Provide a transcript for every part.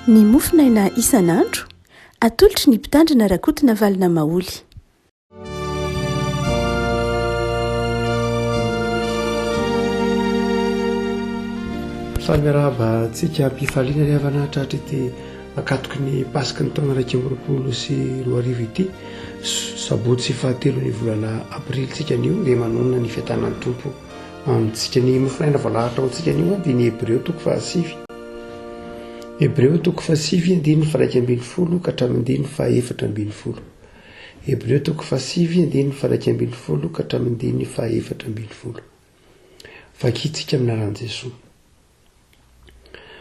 ny mofinaina isan'andro atolotry ny mpitandrina rakotina valina maoly. Samiarahaba tsika mpifaliana ny havanahitra hatrety akatoky ny pasika ny taona 2024 ity sabotsy fahatelo ny volana aprily tsika anio dia manonona ny fiatanan'ny tompo amintsika ny mofinaina voalahatra ao tsika anio dia ny Hebreo 7 Hebreo 7 andiny faraika ambin'ny folo ka hatramin'ny fa efatra ambin'ny folo. Hebreo 7 andiny faraika ambin'ny folo ka hatramin'ny fa efatra ambin'ny folo. Vakitsika amin'ny anaran'i Jesosy.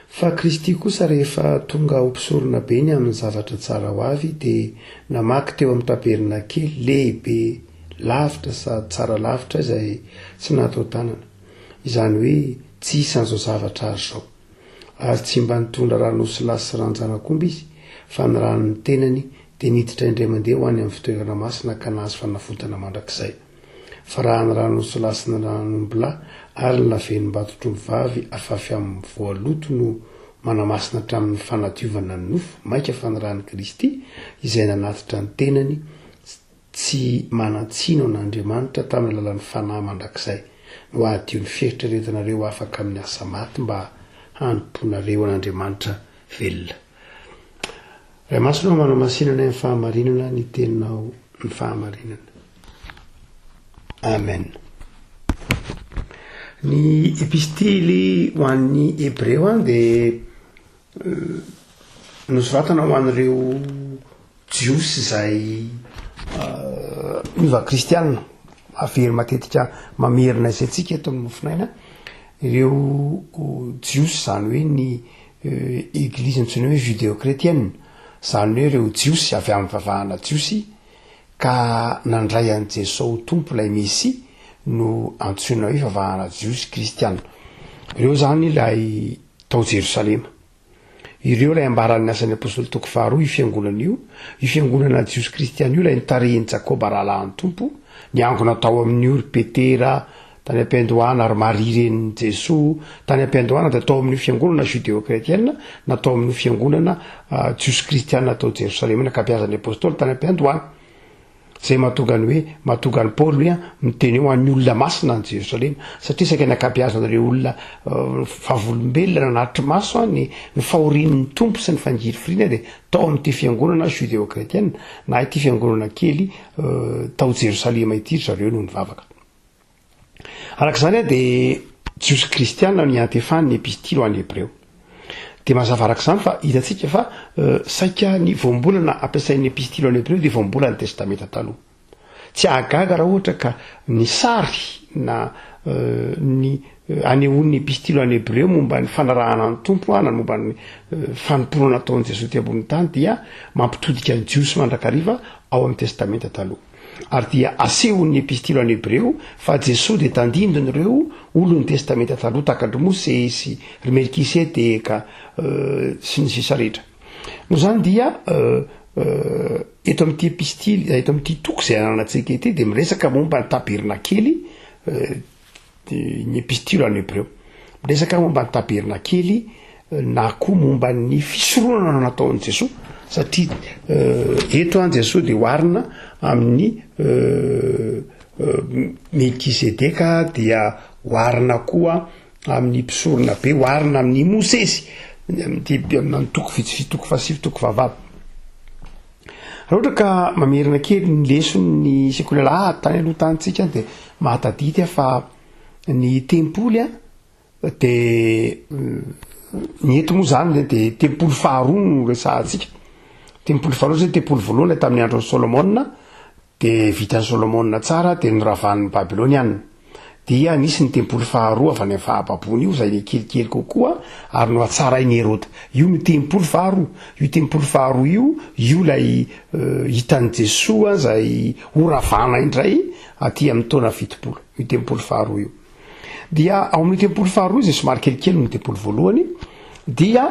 Fa Kristy kosa rehefa tonga ho mpisorona be ny amin'ny zavatra tsara ho avy dia namaky teo amin'ny taberna kely lehibe lavitra sady tsara lavitra izay tsy natao tanana. Izany hoe tsy isan'izao zavatra azy zao. Ary tsy mba nitondra ranosy lasy sy ranjanak'omby izy fa ny ranony tenany dia niditra indray mandeha ho any amin'ny fitoerana masina ka nahazo fanafotana mandrakizay. Fa raha ny ranosy lasy ny ranon'omby lahy ary ny lavenimbato-tromby vavy afafy amin'ny voaloto no manamasina hatramin'ny fanadiovana ny nofo maika fa ny ran'ny Kristy izay nanatitra ny tenany tsy manatsino n'Andriamanitra tamin'ny alalan'ny fanahy mandrakizay no adio ny fieritreretanareo afaka amin'ny asa maty mba hanomponareo an'Andriamanitra velona. Ray masonao manamasinana ny fahamarinana ny teninao ny fahamarinana. Amen. Ny epistily ho an'ny Hebreo dia nosoratana ho an'ireo jiosy izay miova kristianina avery matetika mamerina izay tsika eto amin'ny mofinaina. Ireo jiosy zany hoe ny eglizy antsoina hoe judéo-chrétienne, zany hoe ireo jiosy avy amin'ny vavahana jiosy ka nandray an'i Jesosy ho tompo ilay Mesia no antsoina hoe vavahana jiosy kristiana. Ireo zany ilay tao Jerosalema. Ireo ilay ambaran'ny asan'ny apôstoly 2 io fiangonana io, io fiangonana jiosy kristiana io ilay nitarehiny Jakoba rahalahin'ny tompo, niangona tao amin'ny ory Petera, tany am-piandohana ary Maria renin'i Jesosy, tany am-piandohana dia tao amin'ny fiangonana judéo-chrétienne, natao amin'ny fiangonana jiosy kristiana tao Jerosalema nakabeazan'ny apôstoly tany am-piandohana. Zay mahatonga ny hoe mahatonga ny Paoly miteny ho an'ny olona masina ny Jerosalema satria saika nakabeazan'ireo olona vavolombelona nanatitra maso ny fahorian'ny tompo sy ny fangiry firiana dia tao amin'ity fiangonana judéo-chrétienne na ity fiangonana kely tao Jerosalema ity zareo no nivavaka. Arak'izany dia jiosy kristiana ny antefany ny epistily ho an'ny Hebreo. Dia mazava arak'izany fa hitantsika fa saika ny voambolana ampiasain'ny epistily ho an'ny Hebreo dia voambolana ny testamenta taloha. Tsy ahagaga raha ohatra ka ny sary na ny anehoan'ny epistily ho an'ny Hebreo momba ny fanarahana ny tompo na momba ny fanomporana ataon'i Jesosy ty ambony tany dia mampitodika ny jiosy mandrakariva ao amin'ny testamenta taloha. Ary dia asehon'ny epistily ho an'ny Hebreo fa Jesosy dia tandindony ireo olon'ny testamenta taloha tahakandry Mosesy, ry Melkisedeka sy ny sisa rehetra. Noho izany dia eto amin'ity epistily, eto amin'ity toko izay ananantsika ity dia miresaka momba ny tabernakely, ny epistily ho an'ny Hebreo. Miresaka momba ny tabernakely na koa momba ny fisoronana nataon'i Jesosy satria eto Jesosy dia oharina amin'ny Melkisedeka dia oharina koa amin'ny mpisorona be, oharina amin'ny Mosesy amin'ny toko vitsivitsy, toko fahasivy, toko fahavalo. Raha ohatra ka mamerina kely ny leson'ny sekoly tany aloha tanyntsika dia mahatadita fa ny tempoly dia ny eto moa zany dia tempoly faharoa no resahantsika. Tempoly faharoa zay tempoly voalohany tamin'ny andron'ny Solomona dia vitan'ny Solomona tsara dia noravan'ny Babiloniana. Dia nisy ny tempoly faharoa avy any amin'ny fahababony io izay kelikely kokoa ary no atsarain'ny Herode. Io ny tempoly faharoa. Io tempoly faharoa io ilay hitan'i Jesosy izay horavana indray aty amin'ny taona 70. Io tempoly faharoa io. Dia ao amin'ny tempoly faharoa izay somary kelikely ny tempoly voalohany dia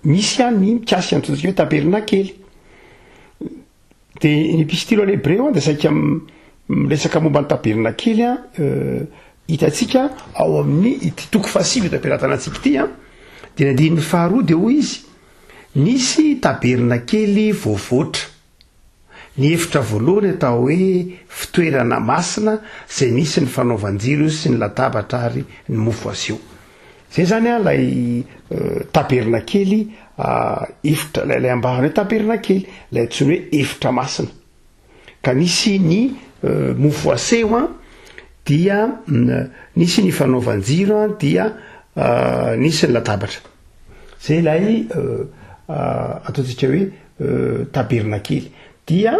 misy ny mikasy antsika hoe tabernakely. Dia ny epistily ho an'ny Hebreo dia saika miresaka momba ny tabernakely hitantsika ao amin'ny ity toko fahasivy eto ampiaratanantsika ity de nandiny faharoa de hoy izy nisy taberina kely voavoatra. Ny efitra voalohany atao hoe fitoerana masina zay nisy ny fanaovanjiro sy ny latabatra ary ny mofo azy io. Zay zany a lay taberina kely efitra lay ambahany hoe taberina kely lay antsony hoe efitra masina. Ka nisy ny mofo aseo a dia nisy ny fanaovanjiro dia nisy ny latabatra. Zay lay ataontsika hoe taberina kely. Dia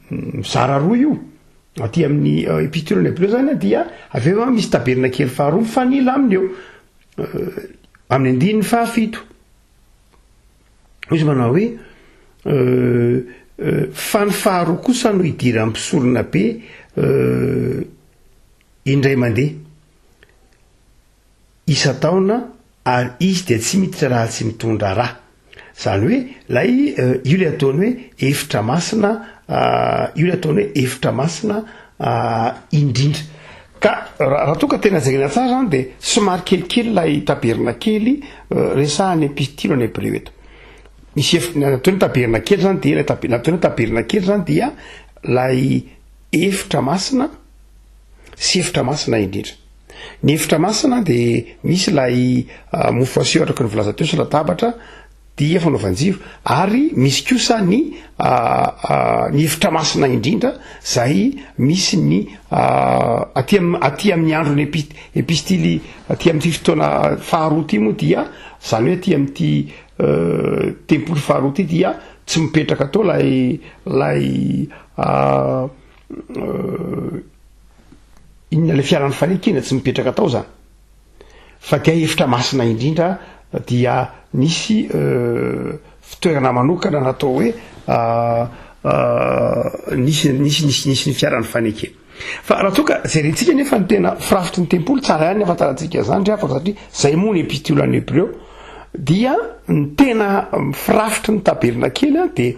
mizara roa io aty amin'ny epistolany hébreu zany dia aveo misy taberina kely faharoa mifanila aminy eo amin'ny andininy fahafito. Izy manao hoe fa ny faharoa kosa no idira ampisorona be indray mandeha isa-taona ary izy dia tsy miditra raha tsy mitondra raha. Zany hoe lay io le ataony hoe efitra masina io le ataony hoe efitra masina indrindra. Ka raha toa ka tena zaina tsara zany de somary kelikely lay taberina kely resahany epistolany hébreu eto. Misy nataony taberina kely zany de nataony taberina kely zany dia lay efitra masina sy efitra masina indrindra. Ny efitra masina de misy lay mofo aseo araka ny volaza teo sy latabatra dia fanaovanjiro ary misy kosa ny efitra masina indrindra zay misy ny aty amin'ny androny epistily aty amin'ity fotoana faharoa ty moa dia zany hoe aty amin'ity tempoly faharoa ty dia tsy mipetraka atao lay inona le fiaran'ny fanekena tsy mipetraka atao zany fa dia efitra masina indrindra dia nisy fitoerana manokana natao hoe nisy ny fiaran'ny fanekena. Fa raha toa ka zay rentsika nefa ny tena firafitry ny tempoly tsara ihany afantarantsika zany dre afaka satria zay moa ny epistolany hébreu dia ny tena firafitry ny taberina kely de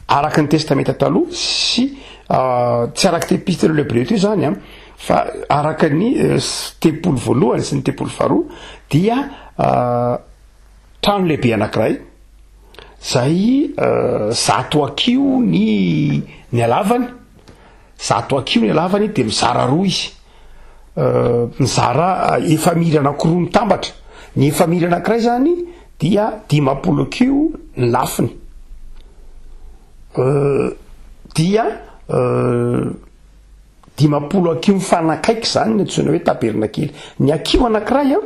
araky ny testamenta taloha sy tsy araky epistolany hébreu ty zany fa araka ny tempoly voalohany sy ny tempoly faharoa dia trano lehibe anankiray zay zato akio ny alavany, zato akio ny alavany de mizara roa izy, mizara efamily anankiroa mitambatra. Ny efamily anankiray zany dia 50 akio ny lafiny dia 50 akio mifanakaiky zany ny antsoina hoe taberina kely. Ny akio anankiray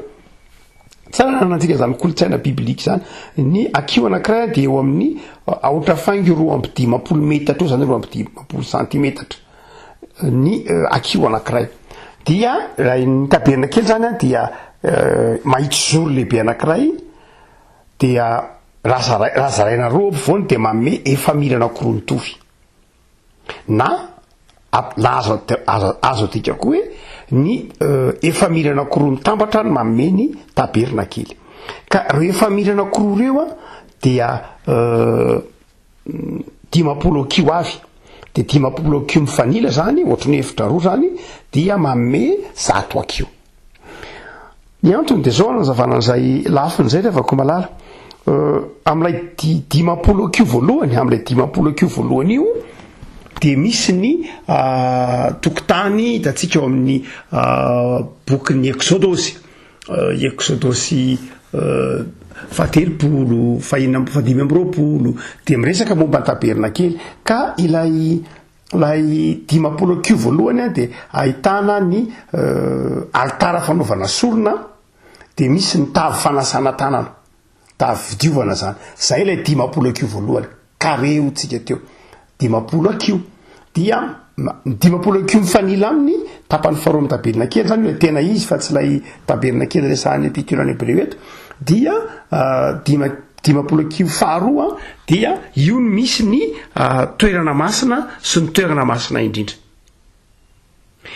tsara nanantsika zany kolotsaina biblika zany. Ny akio anankiray dia eo amin'ny aotra fangy 250 metatra zany 250 centimetatra ny akio anankiray. Dia ny taberina kely zany dia mahitsy zoro lehibe anankiray dia razaraina roa ampovoany de manome efamily anankiroa mitovy na azo atika koa hoe ny efamily anankiroa mitambatra ny manome ny taberina kely. Ka reo efamily anankiroa reo dia 50 akio avy de 50 akio mifanila zany ohatrany efitra roa zany dia manome 100 akio. Ny antony de zao anazavana an'izay lafiny zay rehefa ko malala am'ilay 50 akio voalohany, am'ilay 50 akio voalohany io de misy ny tokotany hitatsika eo amin'ny bokin'ny Exodosy fatelopolo fadimy amby roapolo de miresaka momba ny taberina kely. Ka ilay 50 akio voalohany de ahitana ny altara fanaovana sorona de misy ny tavy fanasana tanana, tavy fidiovana zany. Zay ilay 50 akio voalohany kareo tsika teo 50 akio dia 50 akio mifanila aminy tapany faharoa amin'ny taberina kely zany hoe tena izy fa tsy lay taberina kely resahany epistolany hébreu eto dia 50 akio faharoa dia io misy ny toerana masina sy ny toerana masina indrindra.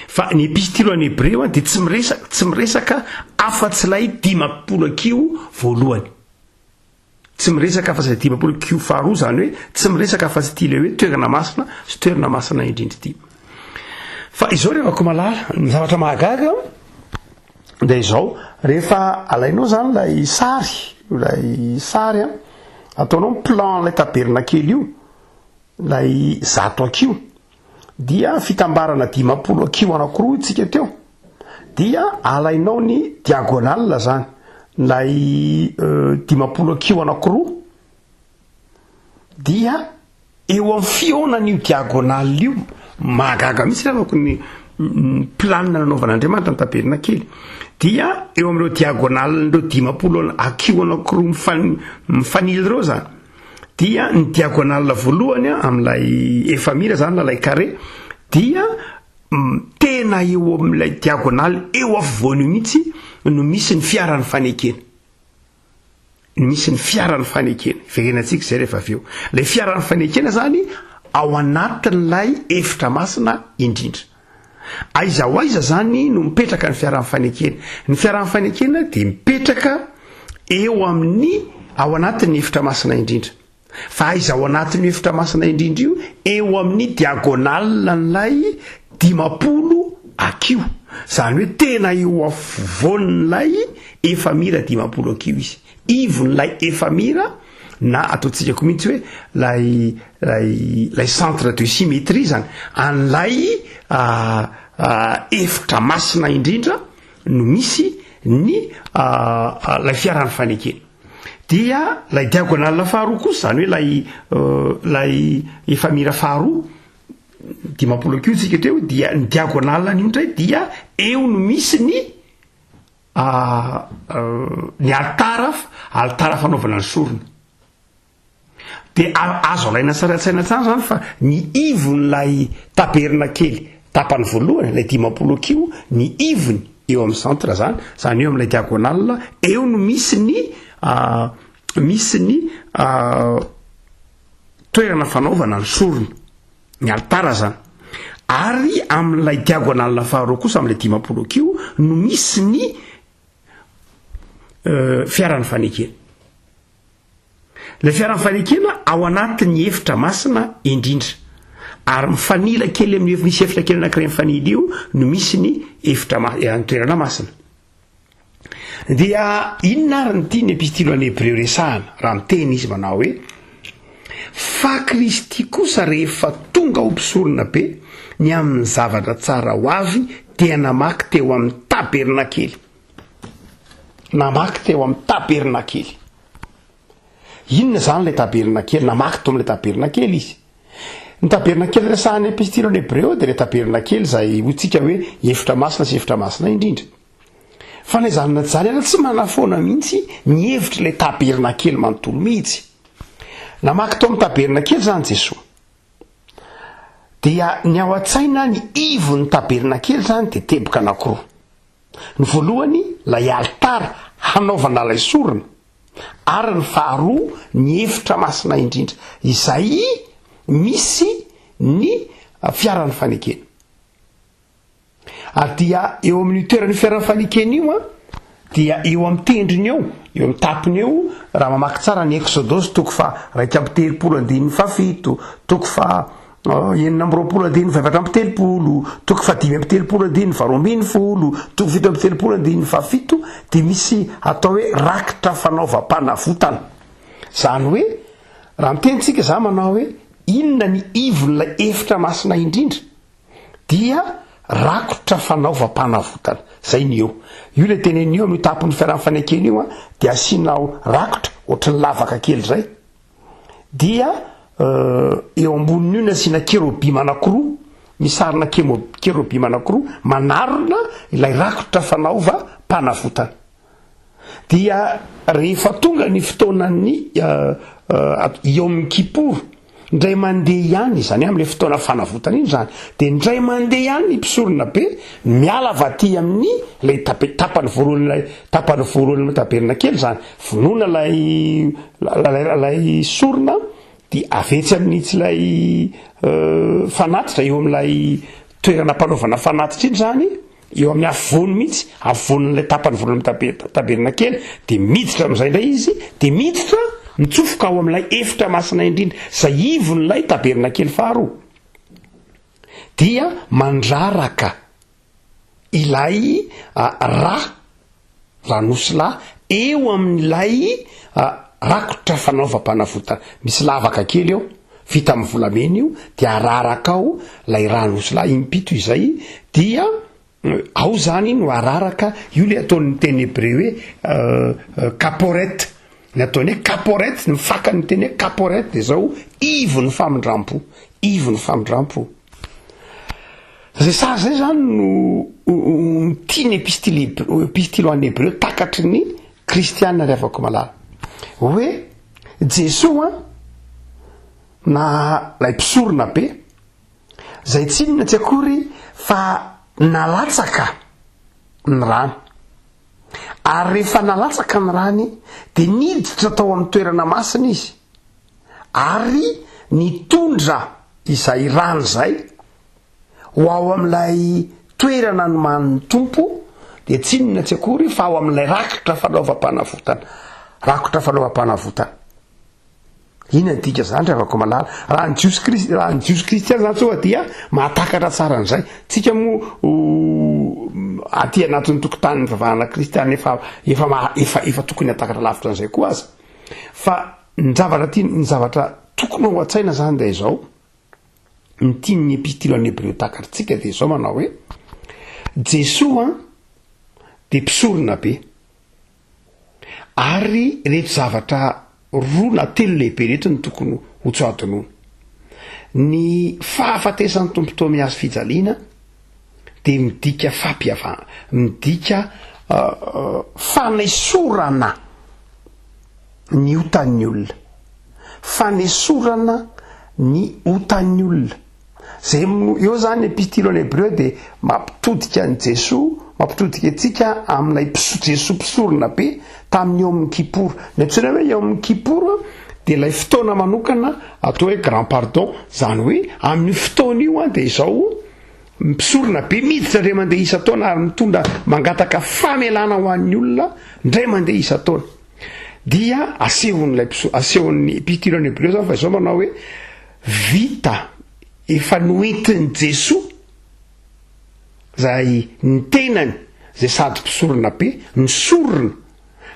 Fa ny epistolany hébreu de tsy miresaka afa-tsy lay 50 akio voalohany, tsy miresaka afa-tsy 50 akio faharoa zany hoe tsy miresaka afa-tsy ty le hoe toerana masina sy toerana masina indrindra ty. Fa izao rehefa ko malala ny zavatra mahagaga de izao rehefa alainao zany lay sary a ataonao plan lay taberna kely io lay 100 akio dia fitambarana 50 akio anakiroa itsika teo dia alainao ny diagonale zany lay 50 akio anakiroa dia eo amin'ny fionan'io diagonale io magaga mihitsy lavako ny planina nanaovan'Andriamanitra ny taberna kely dia eo amin'ireo diagonale ndreo 50 akio anakiroa mifanily reo zany dia ny diagonale voalohany amin'ilay efamira zany na lay carré dia tena eo amin'ilay diagonale eo afovoany mihitsy no misy ny fiaran'ny fanekena misy ny fiaran'ny fanekena verenantsika zay rehefa aveo lay fiaran'ny fanekena zany ao anatin'ilay efitra masina indrindra aiza ho aiza zany no mipetraka ny fiaran'ny fanekena ny fiaran'ny fanekena dia mipetraka eo amin'ny ao anatin'ny efitra masina indrindra fa aiza ao anatin'ny efitra masina indrindra io eo amin'ny diagonale n'ilay 50 akio zany hoe tena eo afovoan'ilay efamira 50 akio izy ivon'ilay efamira na ataontsika ko mihitsy hoe lay centre de symétrie zany an'ilay efitra masina indrindra no misy ny lay fiaran'ny fanekena dia lay diagonale faharoa kosa zany hoe lay efamira faharoa 50 akio tsika teo dia ny diagonale an'io ndray dia eo no misy ny altara fanaovana ny sorona de azo alaina saratsaina tsara zany fa ny ivon'lay taberna kely tapany voalohany lay 50 akio ny ivony eo amin'ny centre zany eo amin'ilay diagonale eo no misy ny toerana fanaovana ny sorona ny altara zany ary amin'ilay diagonale faharoa kosa amin'ilay 50 akio no misy ny fiaran'ny fanekena lay fiaran'ny fanekena ao anatin'ny efitra masina indrindra ary mifanila kely amin'ny misy efitra kely anankiray mifanily io no misy ny efitra toerana masina dia inona ary ny tiany epistilo any Hebreo resahana raha miteny izy manao hoe fa Kristy kosa rehefa tonga ho mpisorona be ny amin'ny zavatra tsara ho avy dia namaky teo amin'ny tabernakely namaky teo amin'ny tabernakely inona zany lay tabernakely namaky teo amin'ilay tabernakely izy ny tabernakely resahany epistilo any Hebreo dia lay tabernakely zay hotsika hoe efitra masina sy efitra masina indrindra fa lay zanona zany ala tsy manafoana mihitsy mihevitra lay tabernakely manontolo mihitsy namaky teo amin'ny tabernakely zany Jesosy dia ny ao an-tsaina ny ivon'ny tabernakely zany dia teboka anakiroa ny voalohany lay altara hanaovana lay sorona ary ny faharoa ny efitra masina indrindra izay misy ny fiaran'ny fanekena ary dia eo amin'ny toeran'ny fiaran'ny fanekena io dia eo amin'ny tendriny eo amin'ny tapiny eo raha mamaky tsara ny Exodosy 2:7-7 toko fa 9:7-7 toko fa 5:7-2:10 toko 7:7-7 dia misy atao hoe rakitra fanaovam-panavotana zany hoe raha mitenitsika za manao hoe inona ny ivon'ilay efitra masina indrindra dia rakotra fanaovam-panavotana zay ny eo io le tenen'io amin'ny tapon'ny fiaran'ny fanekena io dia asianao rakotra ohatran'ny lavaka kely zay dia eo ambonin'io ny asiana kerobima anakiroa misarina kerobima anakiroa manarona ilay rakotra fanaovam-panavotana dia rehefa tonga ny fotoanan'ny Yom Kippur ndray mandeha ihany zany amin'ilay fotoana fanavotana iny zany dia ndray mandeha ihany ny mpisorona be miala vaty amin'ny lay tapany voalohany tabernakely zany vonoina lay sorona dia avetsy amin'itsy lay fanatitra eo amin'ilay toerana mpanaovana fanatitra iny zany eo amin'ny afovoany mihitsy afovoan'ilay tapany voalohany tabernakely dia miditra amin'izay indray izy dia miditra mitsofoka ao amin'ilay efitra masina indrindra zay ivon'ilay tabernakely faharoa dia mandraraka ilay ranosolahy eo amin'ilay rakotra fanaovam-panafotana misy lavaka kely eo vita amin'ny volamena io dia araraka ao lay ranosolahy impito izay dia ao zany no araraka io le ataon'ny teny hebreu hoe caporette ny ataony hoe caporette ny fakany teny hoe caporette de zao ivo ny famindrampo zay sary zay zany no tiany epistilo an'ny hebreu takatry ny kristianina ry avako malala hoe Jesoa na lay mpisorona be zay tsinona tsy akory fa nalatsaka ny rano ary rehefa nalatsaka ny rany de niditra tao amin'ny toerana masina izy ary nitondra izay rano zay ho ao amin'ilay toerana no man'ny tompo de tsinona tsy akory fa ao amin'ilay rakotra fanaovam-panavotana ina dika zany rehavako malala raha ny jiosy kristiany zany tsoa dia mahatakatra tsara n'izay tsika mo aty anatin'ny tokotan'ny vavahana kristiany efa tokony hatakatra lavitra n'izay koa azy fa ny zavatra tokony ho an-tsaina zany de izao ny tian'ny epistilo an'ny hebreu takatritsika de izao manao hoe Jesoa de mpisorona be ary reto zavatra roa na telo lehibe reto ny tokony ho tsoatonona ny fahafatesan'ny tompo toa miazo fijaliana de midika fampiavana midika fanesorana ny otan'ny olona fanesorana ny otan'ny olona zay eo zany epistilo an'ny hebreu de mampitodika ny mampitodika antsika amin'ilay Jesoa mpisorona be tamin'ny eo amin'ny kiporo ny antsoina hoe eo amin'ny kiporo de lay fotoana manokana atao hoe grand pardon zany hoe amin'ny fotoana io de izao mpisorona be miditra ndray mandeha isa-taona ary mitondra mangataka famelana ho an'ny olona ndray mandeha isa-taona dia asehon'ny epistilo an'ny hebreu zany fa izao manao hoe vita efa noentin'ny Jesoa zay ny tenany zay sady mpisorona be ny sorona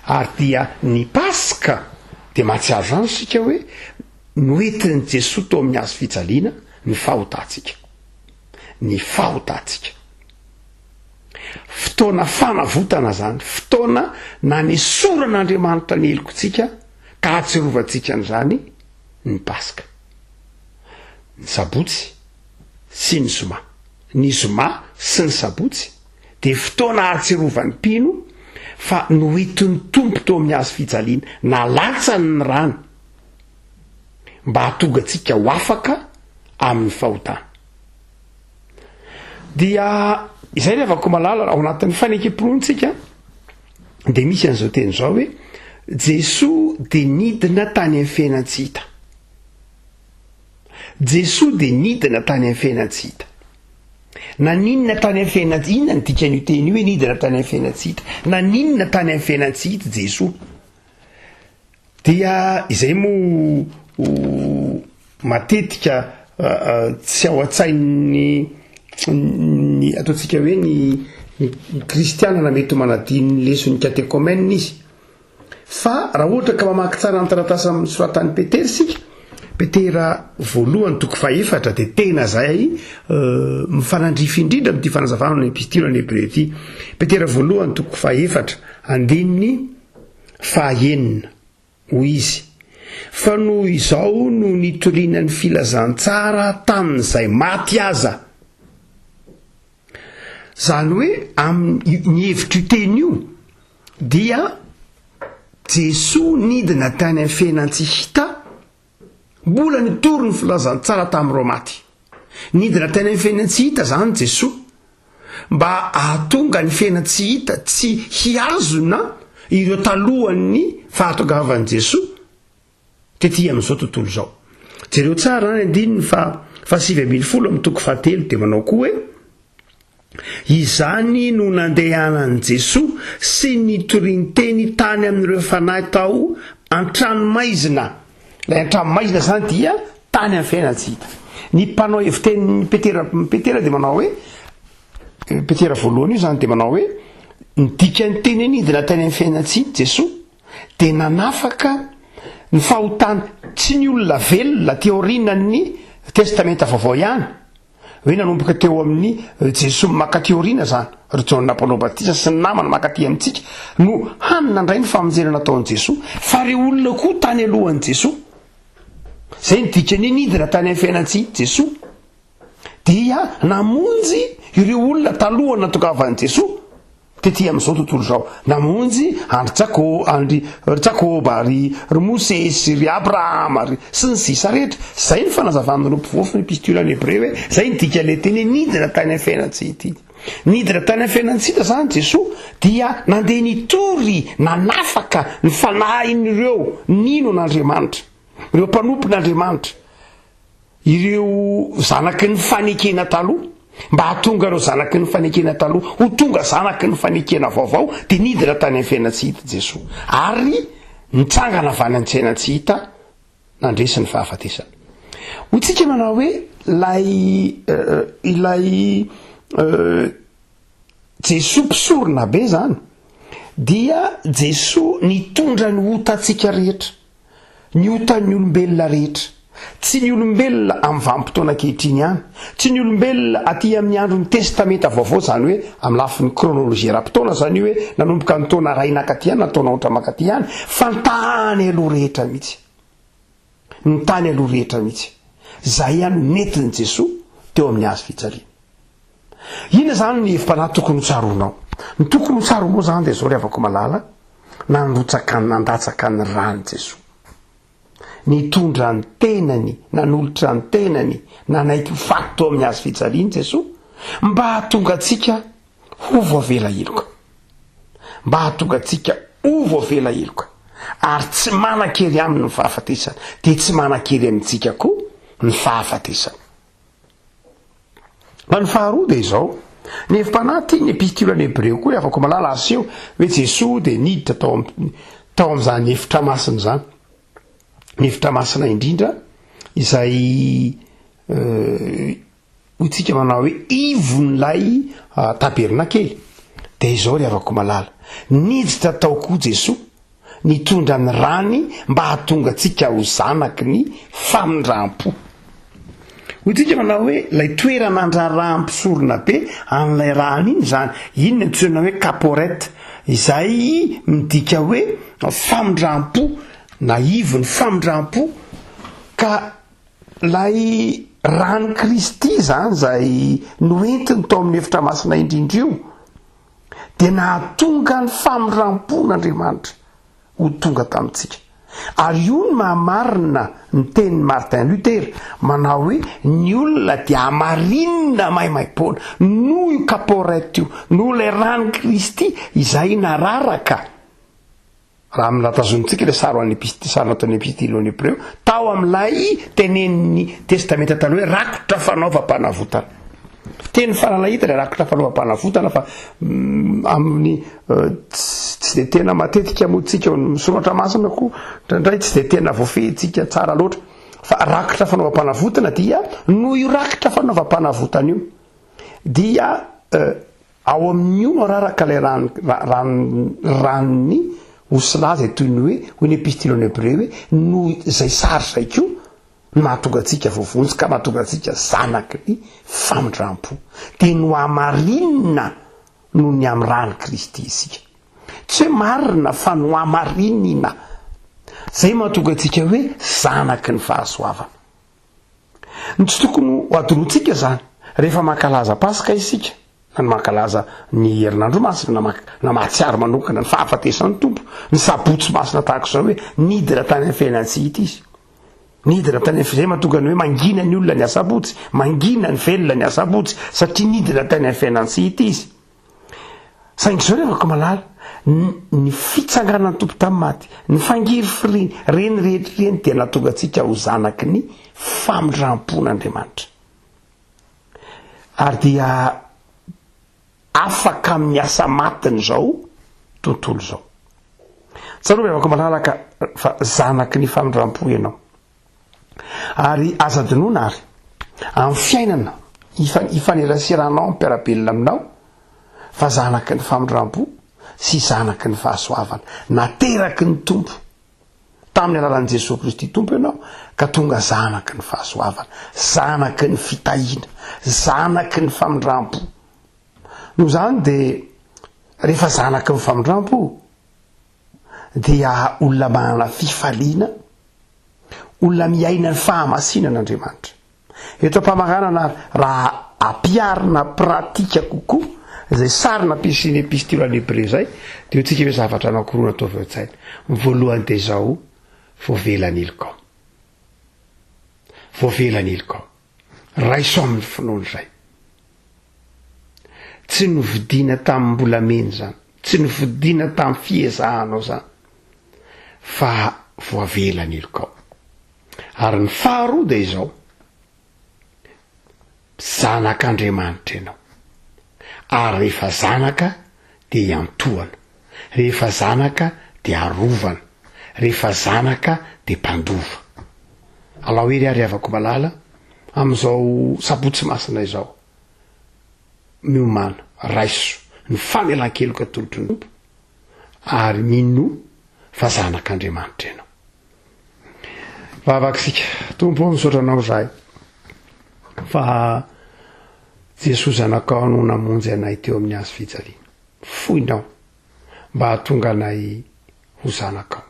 ary dia ny paska de mahatsiaro zany sika hoe noentin'ny Jesoa tao amin'ny hazo fijaliana ny fahotantsika fotoana fanavotana zany fotoana nanesoran'Andriamanitra ny helokontsika ka atsiarovantsika n'izany ny paska ny sabotsy sy ny zoma sy ny sabotsy de fotoana atsiarovan'ny mpino fa noentin'ny tompo tao amin'ny hazo fijaliana nalatsany ny rano mba hatonga antsika ho afaka amin'ny fahotana dia izay rehavako malala ao anatin'ny fanekemporontsika de misy an'izao teny zao hoe Jesoa de nidina tany amin'ny fiainantsika Jesoa de nidina tany amin'ny fiainantsika naninona tany amin'ny fiainantsika inona ny dikan'io teny io hoe nidina tany amin'ny fiainantsika naninona tany amin'ny fiainantsika Jesoa dia izay mo matetika tsy ao an-tsain'ny ataontsika hoe ny kristianina mety manadiny leson'ny katekômène izy fa raha ohatra ka mamaky tsara ny taratasy amin'ny soratan'ny Petera sika Petera voalohany toko faefatra de tena zay mifanandrify indrindra amin'ity fanazavana ny epistilo an'ny hebreu ity Petera voalohany toko faefatra andininy fahaenina hoy izy fa noho izao no nitoriana ny filazantsara tamin'izay maty aza zany hoe amin'ny hevitry teny io dia Jesoa nidina tany amin'ny fiainantsika mbola nitory ny filazantsara tamin'ireo maty nidina tany amin'ny fiainantsika zany Jesoa mba ahatonga ny fiainantsika tsy hiazona ireo talohan'ny fahatongavany Jesoa tety amin'izao tontolo zao jereo tsara ny andininy fa 700 amin'ny toko fahatelo de manao koa hoe izany no nandehanan'i Jesoa sy nitorinteny tany amin'ireo fanahy tao an-tranomaizina lay an-tranomaizina zany dia tany amin'ny fiainantsika ny mpanao heviteny Petera de manao hoe Petera voalohany io zany de manao hoe nydikany teny anidina tany amin'ny fiainatsiny Jesoa de nanafaka ny fahotany tsy ny olona velona teorinany testamenta vaovao ihany hoe nanomboka teo amin'ny Jesoa makaty orina zany ry Jaona Paolo Batista sy ny namana makaty amintsika no hanina indray ny famonjena nataon'i Jesoa fa reo olona koa tany alohan'i Jesoa zay nydikany anidina tany amin'ny fiainatsiny Jesoa dia namonjy ireo olona talohany natogavan'i Jesoa tety amin'izao tontolo zao namonjy andry Jakoba ry Mosesy ry Abrahama ry sy ny sisa rehetra zay ny fanazavana no mpivoafy ny epistolany Hebreo hoe zay nydika le teny nidina tany amin'ny fiainatsika nidina tany amin'ny fiainatsika zany Jesoa dia nandeha nitory nanafaka ny fanahin'ireo nino n'Andriamanitra ireo mpanompon'Andriamanitra ireo zanaky ny fanekena taloha mba hatonga reo zanaky ny fanekena taloha ho tonga zanaky ny fanekena vaovao de nidina tany amin'ny fiainatsika Jesoa ary nitsangana avany an-tsainatsika nandresy ny fahafatesana hotsika manao hoe ilay Jesoa mpisorona be zany dia Jesoa nitondra ny otantsika rehetra ny otan'ny olombelona rehetra tsy ny olombelona amin'ny vanim-potoana ankehitriny ihany tsy ny olombelona aty amin'ny andron'ny testamenta vaovao zany hoe amin'ny lafin'ny kronolozia ara-potoana zany hoe nanomboka ny taona ray nakaty ihany na taona oatra makaty ihany fa ny tany aloha rehetra mihitsy ny tany aloha rehetra mihitsy zay ihany nentin'i Jesoa teo amin'ny azy fijaliana ina zany ny evi-panahy tokony ho tsaronao ny tokony ho tsaronao zany de zao le avako malala nandatsaka ny rany Jesoa nitondra ny tenany nanolotra ny tenany nanaiky faty teo amin'ny azy fijaliana Jesoa mba hahatonga atsika ho voavela heloka mba hahatonga atsika ho voavela heloka ary tsy manan-kery aminy ny fahafatesana de tsy manan-kery amintsika koa ny fahafatesana fa ny faharoa de izao ny evi-panahy ny epistolany Hebreo koa afaka malala aseho hoe Jesoa de niditra tao amin'izany efitra masina zany ny efitra masina indrindra izay hotsika manao hoe ivon'ilay tabernakely de izao ry avako malala niditra tao koa Jesoa nitondra ny rany mba hahatonga atsika ho zanaky ny famindram-po hotsika manao hoe lay toeran'andraraham-pisorona be amin'ilay rany iny zany iny ny antsoina hoe caporette izay midika hoe famindram-po na ivony famindram-po ka lay rany Kristy zany zay noentiny tao amin'ny efitra masina indrindra io de nahatonga ny famindram-pon'Andriamanitra ho tonga tamintsika ary io ny mahamarina ny tenin'ny Martin Luther manao hoe ny olona dia amarinina maimaimpona noho io caporette io noho lay rany Kristy izay nararaka raha amin'natazonitsika le saro an'ny sarynataon'ny epistolany Hebreo tao amin'ilay tenen'ny testamenta taloha hoe rakotra fanaovam-panavotana teny faranahita le rakotra fanaovam-panavotana fa amin'ny tsy de tena matetika motsika misoratra masina koa ndraindray tsy de tena voafehitsika tsara loatra fa rakotra fanaovam-panavotana dia noho io rakotra fanaovam-panavotana io dia ao amin'io no araraka lay ranony osila zay toy ny hoe ny epistolany Hebreo hoe no zay sary zay koa no mahatonga atsika vovonjy ka mahatonga atsika zanaky ny famindram-po de no amarinina noho ny amin'ny rany Kristy isika tsy hoe marina fa no amarinina zay mahatonga atsika hoe zanaky ny fahasoavana ny tsy tokony ho adoloantsika zany rehefa mankalaza Pasika isika na mankalaza ny herinandro masina na mahatsiaro manokana ny fahafatesan'ny tompo ny sabotsy masina tahaka zao hoe nidira tany amin'ny fiainatsika izy nidira tany zay mahatonga ny hoe mangina ny olona ny asabotsy mangina ny velona ny asabotsy satria nidira tany amin'ny fiainatsika izy saingy zao rehefa malala ny fitsanganan'ny tompo tamin'ny maty ny fangiry firiny reny rehetra reny dia nahatonga atsika ho zanaky ny famindram-pon'Andriamanitra ary dia afaka miasa matiny zao tontolo zao tsarova avako malalaka fa zanaky ny famindram-po ianao ary azadinoana ary amin'ny fiainana ifaneraseranao ampiarabelona aminao fa zanaky ny famindram-po sy zanaky ny fahasoavana nateraky ny tompo tamin'ny alalan'i Jesosy Kristy tompo ianao ka tonga zanaky ny fahasoavana, zanaky ny fitahiana, zanaky ny famindrampo. No zany de rehefa zanaky ny famindrampo dia olona manana fifaliana, olona miaina ny fahamasinan'Andriamanitra. Eto am-pamaranana raha ampiarina pratika kokoa zay sarina ampiasin'ny epistily any Hébreu zay de eo tsika hoe zavatra anankiroa ataovy an-tsaina. Ny voalohany de zao voavelany ilikao, voavelany ilikao raiso amin'ny finoany zay, tsy novidiana tamin'ny mbolameny zany, tsy novidiana tamin'ny fiezahanao zany, fa voavelany ilikao. Ary ny faharoa de izao, zanak'Andriamanitra ianao, ary rehefa zanaka de iantohana, rehefa zanaka de arovana, rehefa zanaka de mpandova. Alao ery ary avako malala am'izao sabotsy masina izao, miomana raiso ny famelan-keloka tolotry ny tompo ary mino fa zanak'Andriamanitra ianao. Vavakisika tompo misaotranao zahay fa Jesosy zanakao no namonjy anay teo amin'ny hazo fijaliana, foinao mba hahatonga anay ho zanakao.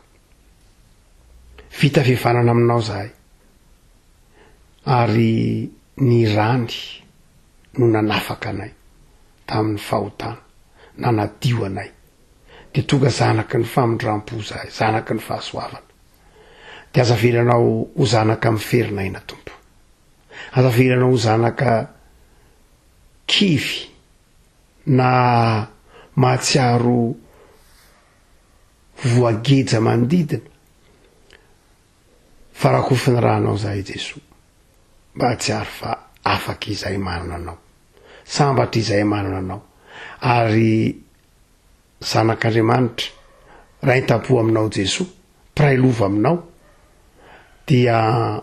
Vita fifanana aminao zahay ary ny rany no nanafaka anay tamin'ny fahotana, nanadio anay de tonga zanaky ny famindrampo zahay, zanaky ny fahasoavana. De azavelanao ho zanaka amin'ny ferinaina tompo, azavelanao ho zanaka kivy na mahatsiaro voageja manodidina, farakofiny rahanao zahay Jesosy, mba hatsiaro fa afaky izay manana anao, sambatra izay manana anao, ary zanak'Andriamanitra rain-tampo aminao Jesosy, mpiray lova aminao, dia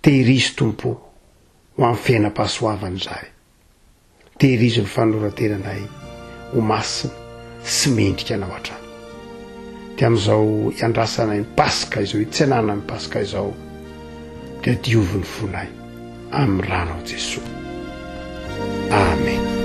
tehirizo tompo ho amin'ny fiainam-pahasoavany zahay, tehirizo ny fanoratenanay ho masina sy mendrika anao hatrany. De am'izao iandrasanay ny Pasika izao, itsenana ny Pasika izao, de diovy ny fonay amin'ny ranao Jesosy. Amen.